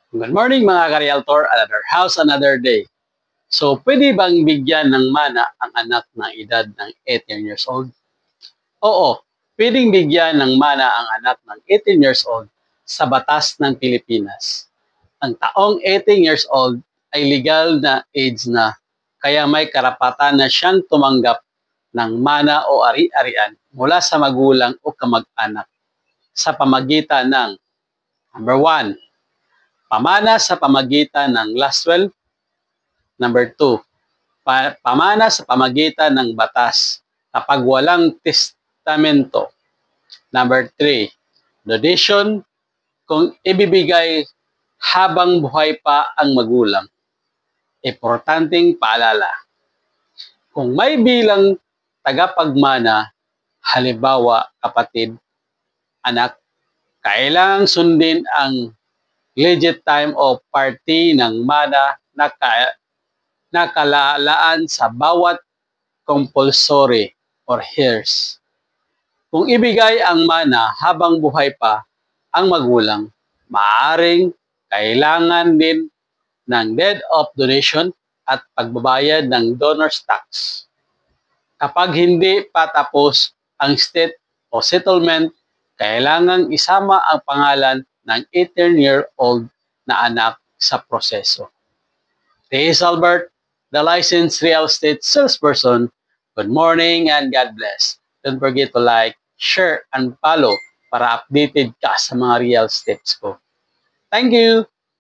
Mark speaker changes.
Speaker 1: Good morning mga ka-realtor, another house, another day. So, pwede bang bigyan ng mana ang anak ng edad ng 18 years old? Oo, pwedeng bigyan ng mana ang anak ng 18 years old sa batas ng Pilipinas. Ang taong 18 years old ay legal na age na, kaya may karapatan na siyang tumanggap ng mana o ari-arian mula sa magulang o kamag-anak sa pamagitan ng number 1, pamana sa pamagitan ng last will. Number 2, pamana sa pamagitan ng batas kapag walang testamento. Number 3, donation kung ibibigay habang buhay pa ang magulang. Importanteng paalala, kung may bilang tagapagmana, halimbawa kapatid, anak, kailangang sundin ang legit time o party ng mana na nakalalaan sa bawat compulsory or heirs. Kung ibigay ang mana habang buhay pa ang magulang, maaaring kailangan din ng deed of donation at pagbabayad ng donor's tax. Kapag hindi pa tapos ang estate o settlement, kailangang isama ang pangalan ng 18-year-old na anak sa proseso. This is Albert, the licensed real estate salesperson. Good morning and God bless. Don't forget to like, share, and follow para updated ka sa mga real estates ko. Thank you!